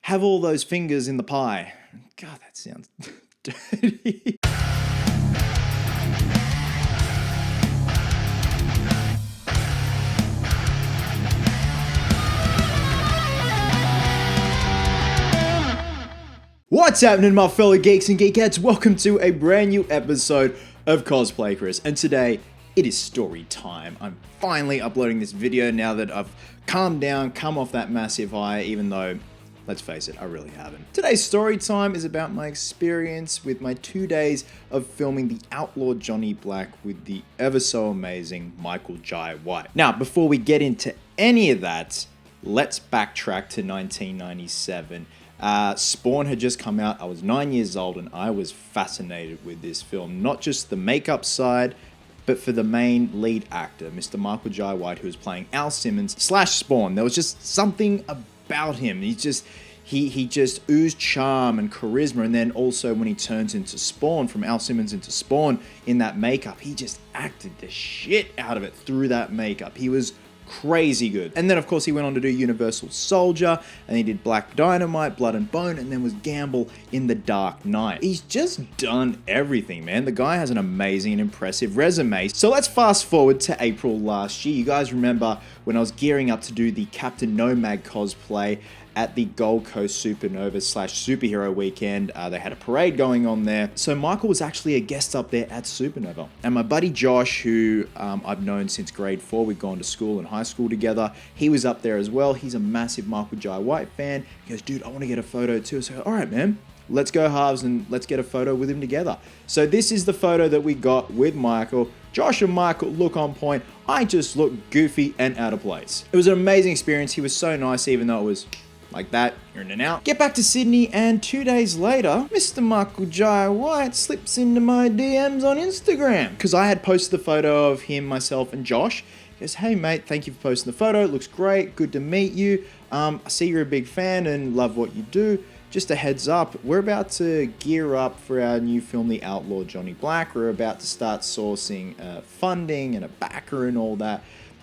have all those fingers in the pie. God, that sounds dirty. What's happening, my fellow geeks and geekettes? Welcome to a brand new episode of Cosplay Chris, and today it is story time. I'm finally uploading this video now that I've calmed down, come off that massive high, even though, let's face it, I really haven't. Today's story time is about my experience with my 2 days of filming the Outlaw Johnny Black with the ever so amazing Michael Jai White. Now, before we get into any of that, let's backtrack to 1997. Spawn had just come out. I was 9 years old and I was fascinated with this film. Not just the makeup side, but for the main lead actor, Mr. Michael Jai White, who was playing Al Simmons / Spawn. There was just something about him. He just oozed charm and charisma. And then also when he turns into Spawn, from Al Simmons into Spawn in that makeup, he just acted the shit out of it through that makeup. He was crazy good. And then of course he went on to do Universal Soldier, and he did Black Dynamite, Blood and Bone, and then was Gamble in The Dark Knight. He's just done everything, man. The guy has an amazing and impressive resume. So let's fast forward to April last year. You guys remember when I was gearing up to do the Captain Nomad cosplay at the Gold Coast Supernova / Superhero Weekend. They had a parade going on there. So Michael was actually a guest up there at Supernova. And my buddy Josh, who I've known since grade 4, we've gone to school and high school together, he was up there as well. He's a massive Michael Jai White fan. He goes, dude, I want to get a photo too. So I go, all right, man, let's go halves and let's get a photo with him together. So this is the photo that we got with Michael. Josh and Michael look on point. I just look goofy and out of place. It was an amazing experience. He was so nice, even though it was like that, you're in and out. Get back to Sydney, and 2 days later, Mr. Michael Jai White slips into my DMs on Instagram. Because I had posted the photo of him, myself, and Josh. He goes, hey mate, thank you for posting the photo. It looks great, good to meet you. I see you're a big fan and love what you do. Just a heads up, we're about to gear up for our new film, The Outlaw Johnny Black. We're about to start sourcing funding and a backer and all that.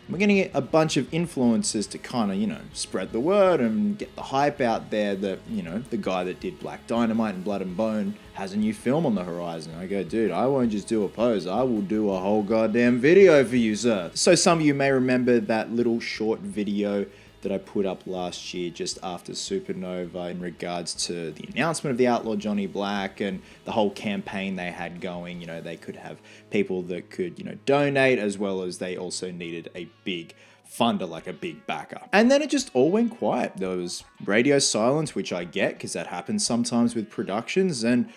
We're going to get a bunch of influencers to kind of, spread the word and get the hype out there that, the guy that did Black Dynamite and Blood and Bone has a new film on the horizon. I go, dude, I won't just do a pose. I will do a whole goddamn video for you, sir. So some of you may remember that little short video that I put up last year just after Supernova in regards to the announcement of the Outlaw Johnny Black and the whole campaign they had going. They could have people that could, donate, as well as they also needed a big funder, like a big backer. And then it just all went quiet. There was radio silence, which I get because that happens sometimes with productions, and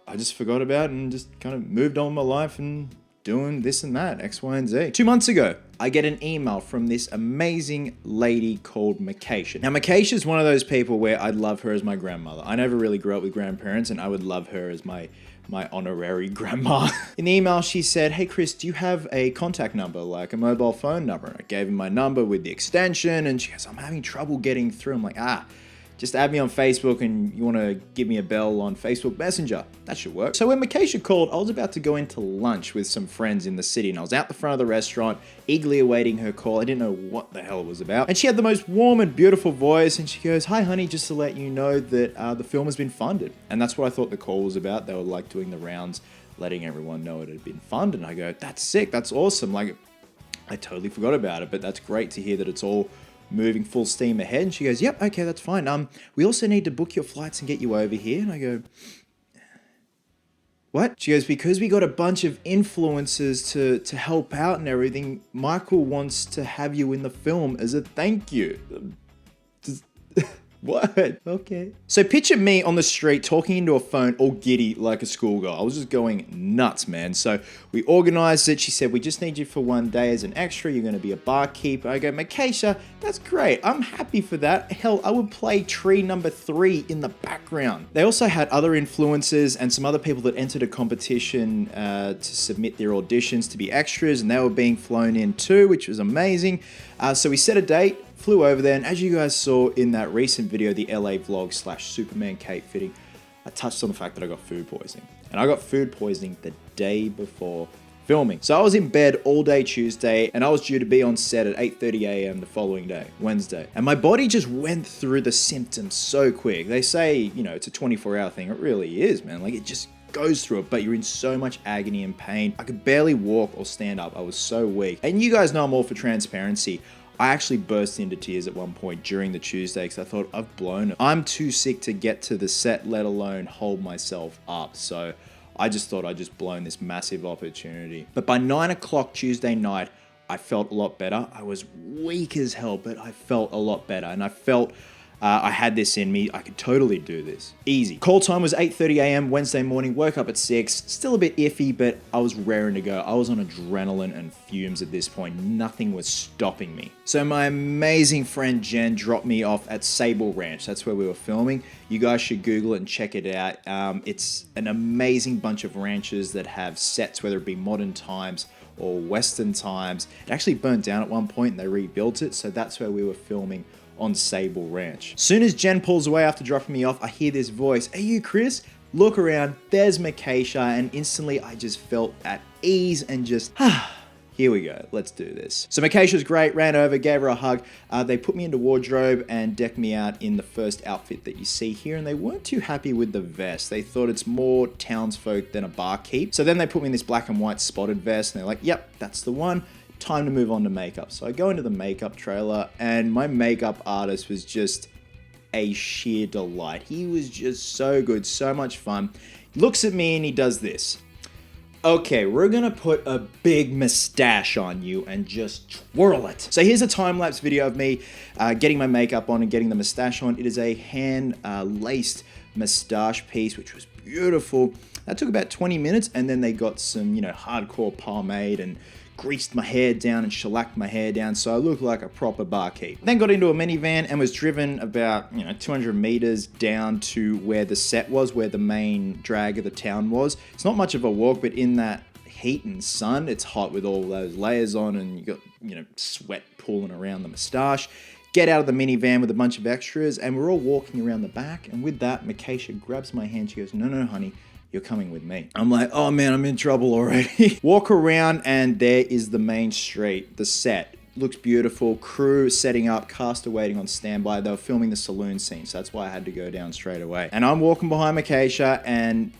I just forgot about it and just kind of moved on with my life and doing this and that, X, Y, and Z. 2 months ago, I get an email from this amazing lady called Makesha. Now, Makesha is one of those people where I'd love her as my grandmother. I never really grew up with grandparents, and I would love her as my honorary grandma. In the email, she said, hey, Chris, do you have a contact number, like a mobile phone number? And I gave her my number with the extension, and she goes, I'm having trouble getting through. I'm like, just add me on Facebook and you want to give me a bell on Facebook Messenger. That should work. So when Makesha called, I was about to go into lunch with some friends in the city, and I was out the front of the restaurant, eagerly awaiting her call. I didn't know what the hell it was about. And she had the most warm and beautiful voice, and she goes, hi honey, just to let you know that the film has been funded. And that's what I thought the call was about. They were like doing the rounds, letting everyone know it had been funded. And I go, that's sick, that's awesome. Like, I totally forgot about it, but that's great to hear that it's all moving full steam ahead. And she goes, yep, okay, that's fine. We also need to book your flights and get you over here. And I go, what? She goes, because we got a bunch of influencers to help out and everything, Michael wants to have you in the film as a thank you. What? Okay. So picture me on the street talking into a phone all giddy like a schoolgirl. I was just going nuts, man. So we organized it. She said, we just need you for 1 day as an extra. You're going to be a barkeeper. I go, Makesha, that's great. I'm happy for that. Hell, I would play tree number 3 in the background. They also had other influencers and some other people that entered a competition to submit their auditions to be extras, and they were being flown in too, which was amazing. So we set a date, flew over there, and as you guys saw in that recent video, the LA vlog / Superman cape fitting, I touched on the fact that I got food poisoning. And I got food poisoning the day before filming. So I was in bed all day Tuesday, and I was due to be on set at 8:30 a.m. the following day, Wednesday. And my body just went through the symptoms so quick. They say, you know, it's a 24-hour thing. It really is, man. Like, it just goes through it, but you're in so much agony and pain. I could barely walk or stand up. I was so weak. And you guys know I'm all for transparency. I actually burst into tears at one point during the Tuesday because I thought, I've blown it. I'm too sick to get to the set, let alone hold myself up. So I just thought I'd just blown this massive opportunity. But by 9 o'clock Tuesday night, I felt a lot better. I was weak as hell, but I felt a lot better. And I felt I had this in me. I could totally do this. Easy. Call time was 8:30 a.m. Wednesday morning. Woke up at 6. Still a bit iffy, but I was raring to go. I was on adrenaline and fumes at this point. Nothing was stopping me. So my amazing friend Jen dropped me off at Sable Ranch. That's where we were filming. You guys should Google it and check it out. It's an amazing bunch of ranches that have sets, whether it be modern times or Western times. It actually burnt down at one point and they rebuilt it. So that's where we were filming on Sable Ranch. Soon as Jen pulls away after dropping me off, I hear this voice, "Hey you, Chris?" Look around, there's Makaysha, and instantly I just felt at ease and just, here we go, let's do this. So Makaysha's great, ran over, gave her a hug. They put me into wardrobe and decked me out in the first outfit that you see here, and they weren't too happy with the vest. They thought it's more townsfolk than a barkeep. So then they put me in this black and white spotted vest, and they're like, yep, that's the one. Time to move on to makeup. So I go into the makeup trailer, and my makeup artist was just a sheer delight. He was just so good, so much fun. He looks at me and he does this. Okay, we're gonna put a big mustache on you and just twirl it. So here's a time-lapse video of me getting my makeup on and getting the mustache on. It is a hand-laced mustache piece, which was beautiful. That took about 20 minutes, and then they got some, you know, hardcore pomade and greased my hair down and shellacked my hair down so I looked like a proper barkeep. Then got into a minivan and was driven about, 200 meters down to where the set was, where the main drag of the town was. It's not much of a walk, but in that heat and sun, it's hot with all those layers on, and you got, sweat pooling around the mustache. Get out of the minivan with a bunch of extras, and we're all walking around the back, and with that, Makaysha grabs my hand. She goes, no, honey, you're coming with me. I'm like, oh man, I'm in trouble already. Walk around, and there is the main street, the set. Looks beautiful, crew setting up, cast waiting on standby. They were filming the saloon scene, so that's why I had to go down straight away. And I'm walking behind Makaysha, and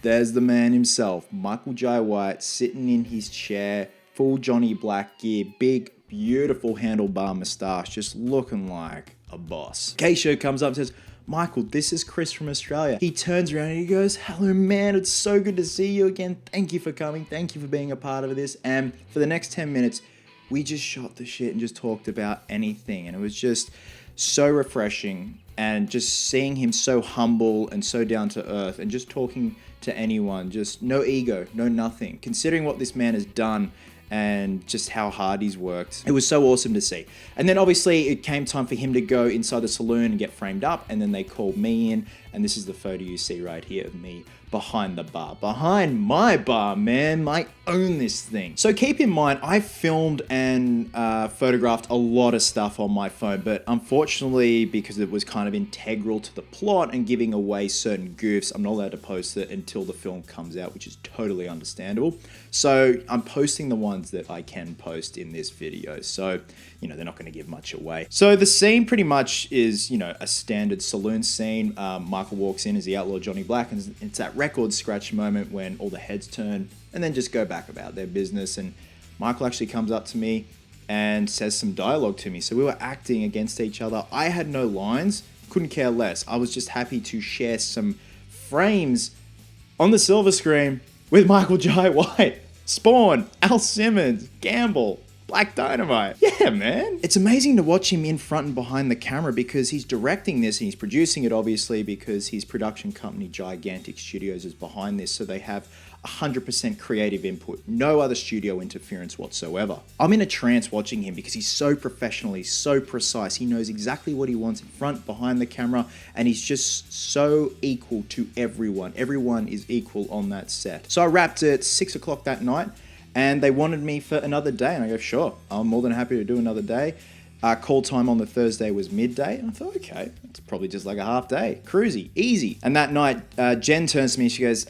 there's the man himself, Michael Jai White, sitting in his chair, full Johnny Black gear, big, beautiful handlebar mustache, just looking like a boss. Makaysha comes up and says, Michael, this is Chris from Australia. He turns around and he goes, hello man, it's so good to see you again. Thank you for coming. Thank you for being a part of this. And for the next 10 minutes, we just shot the shit and just talked about anything. And it was just so refreshing, and just seeing him so humble and so down to earth and just talking to anyone, just no ego, no nothing. Considering what this man has done and just how hard he's worked. It was so awesome to see. And then obviously it came time for him to go inside the saloon and get framed up, and then they called me in, and this is the photo you see right here of me behind the bar. Behind my bar, man. I own this thing. So keep in mind, I filmed and photographed a lot of stuff on my phone, but unfortunately, because it was kind of integral to the plot and giving away certain goofs, I'm not allowed to post it until the film comes out, which is totally understandable. So I'm posting the ones that I can post in this video. So, they're not going to give much away. So the scene pretty much is, a standard saloon scene. Michael walks in as the Outlaw Johnny Black, and it's that record scratch moment when all the heads turn and then just go back about their business. And Michael actually comes up to me and says some dialogue to me. So we were acting against each other. I had no lines, couldn't care less. I was just happy to share some frames on the silver screen with Michael Jai White, Spawn, Al Simmons, Gamble, Black Dynamite. Yeah, man. It's amazing to watch him in front and behind the camera, because he's directing this and he's producing it, obviously, because his production company, Gigantic Studios, is behind this. So they have 100% creative input. No other studio interference whatsoever. I'm in a trance watching him because he's so professional. He's so precise. He knows exactly what he wants in front, behind the camera, and he's just so equal to everyone. Everyone is equal on that set. So I wrapped at 6 o'clock that night, and they wanted me for another day. And I go, sure, I'm more than happy to do another day. Call time on the Thursday was midday. And I thought, okay, it's probably just like a half day. Cruisy, easy. And that night, Jen turns to me and she goes,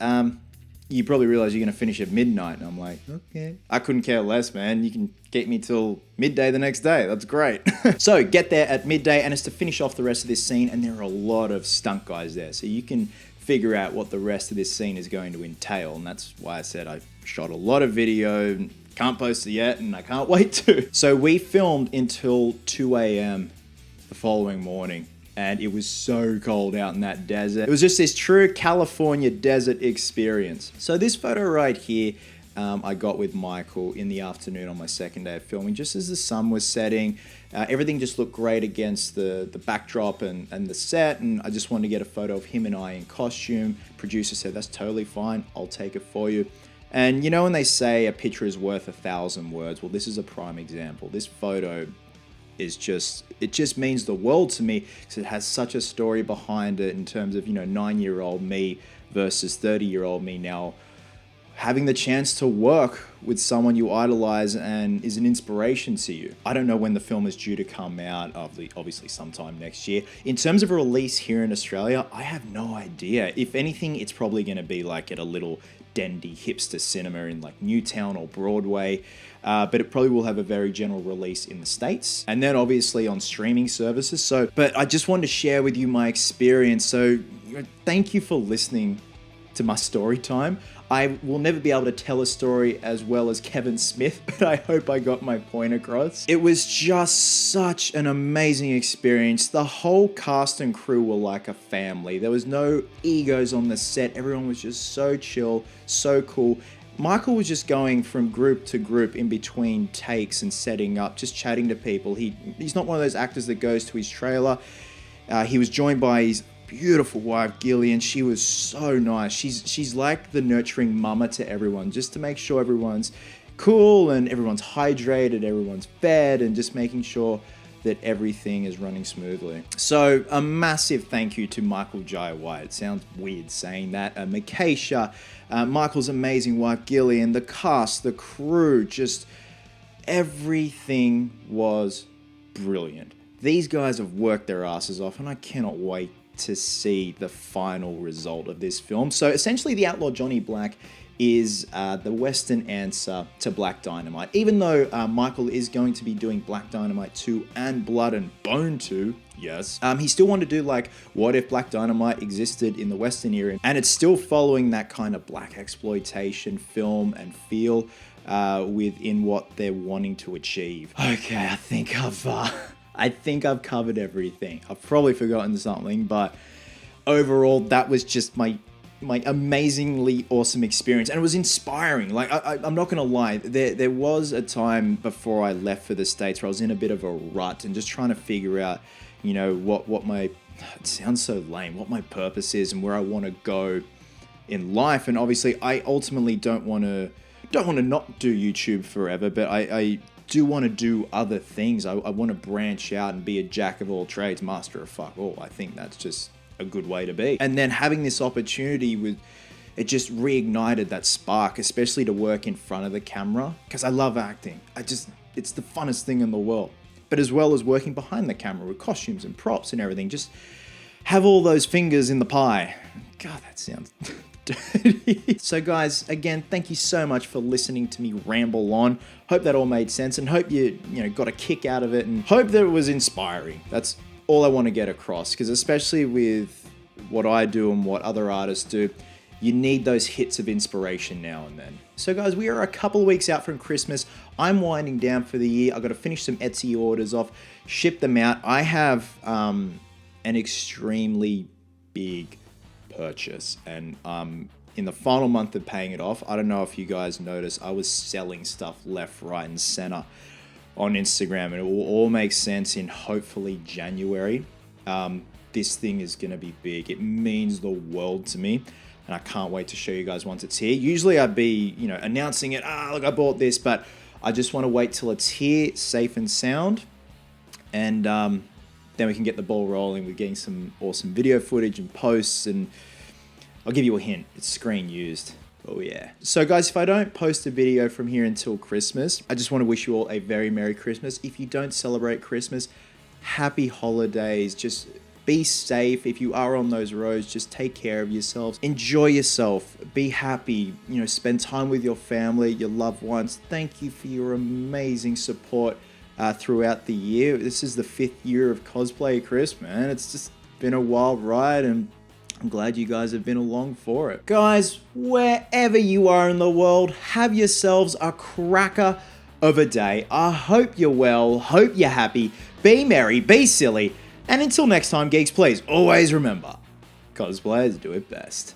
you probably realize you're going to finish at midnight. And I'm like, okay. I couldn't care less, man. You can get me till midday the next day. That's great. So get there at midday, and it's to finish off the rest of this scene. And there are a lot of stunt guys there. So you can figure out what the rest of this scene is going to entail. And that's why I said I shot a lot of video. Can't post it yet, and I can't wait to. So we filmed until 2 a.m. the following morning. And it was so cold out in that desert. It was just this true California desert experience. So this photo right here, I got with Michael in the afternoon on my second day of filming, just as the sun was setting. Everything just looked great against the backdrop and the set, and I just wanted to get a photo of him and I in costume. Producer said, that's totally fine, I'll take it for you. And you know when they say a picture is worth 1,000 words? Well, this is a prime example. This photo is it just means the world to me because it has such a story behind it in terms of, 9-year-old me versus 30-year-old me now, having the chance to work with someone you idolize and is an inspiration to you. I don't know when the film is due to come out, obviously sometime next year. In terms of a release here in Australia, I have no idea. If anything, it's probably going to be like at a little dendy hipster cinema in like Newtown or Broadway. But it probably will have a very general release in the States and then obviously on streaming services. But I just wanted to share with you my experience. So thank you for listening to my story time. I will never be able to tell a story as well as Kevin Smith, but I hope I got my point across. It was just such an amazing experience. The whole cast and crew were like a family. There was no egos on the set. Everyone was just so chill, so cool. Michael was just going from group to group in between takes and setting up, just chatting to people. He's not one of those actors that goes to his trailer. He was joined by his beautiful wife, Gillian. She was so nice. She's like the nurturing mama to everyone, just to make sure everyone's cool and everyone's hydrated, everyone's fed, and just making sure that everything is running smoothly. So a massive thank you to Michael Jai White. It sounds weird saying that. Makesha, Michael's amazing wife, Gillian, the cast, the crew, just everything was brilliant. These guys have worked their asses off, and I cannot wait to see the final result of this film. So essentially, The Outlaw Johnny Black is the Western answer to Black Dynamite. Even though Michael is going to be doing Black Dynamite 2 and Blood and Bone 2, yes, he still wanted to do like, what if Black Dynamite existed in the Western era? And it's still following that kind of black exploitation film and feel within what they're wanting to achieve. Okay, I think I've covered everything. I've probably forgotten something, but overall, that was just my amazingly awesome experience, and it was inspiring. Like I'm not gonna lie, there was a time before I left for the States where I was in a bit of a rut and just trying to figure out, what my, it sounds so lame, what my purpose is and where I want to go in life. And obviously, I ultimately don't want to not do YouTube forever, but I do want to do other things. I want to branch out and be a jack of all trades, master of fuck all. I think that's just a good way to be. And then having this opportunity it just reignited that spark, especially to work in front of the camera, because I love acting. It's the funnest thing in the world. But as well as working behind the camera with costumes and props and everything, just have all those fingers in the pie. God, that sounds dirty. So guys, again, thank you so much for listening to me ramble on. Hope that all made sense, and hope you got a kick out of it, and hope that it was inspiring. That's all I want to get across, because especially with what I do and what other artists do, you need those hits of inspiration now and then. So guys, we are a couple of weeks out from Christmas. I'm winding down for the year. I've got to finish some Etsy orders off, ship them out. I have an extremely big purchase, and in the final month of paying it off, I don't know if you guys noticed, I was selling stuff left, right, and center on Instagram, and it will all make sense in hopefully January. This thing is going to be big. It means the world to me, and I can't wait to show you guys once it's here. Usually I'd be, announcing it, look, I bought this, but I just want to wait till it's here, safe and sound, and then we can get the ball rolling with getting some awesome video footage and posts, and I'll give you a hint, it's screen used. Oh yeah. So guys, if I don't post a video from here until Christmas, I just want to wish you all a very Merry Christmas. If you don't celebrate Christmas, happy holidays. Just be safe. If you are on those roads, just take care of yourselves. Enjoy yourself. Be happy. You know, spend time with your family, your loved ones. Thank you for your amazing support throughout the year. This is the 5th year of Cosplay, Chris, man. It's just been a wild ride, and I'm glad you guys have been along for it. Guys, wherever you are in the world, have yourselves a cracker of a day. I hope you're well, hope you're happy, be merry, be silly, and until next time, geeks, please always remember, cosplayers do it best.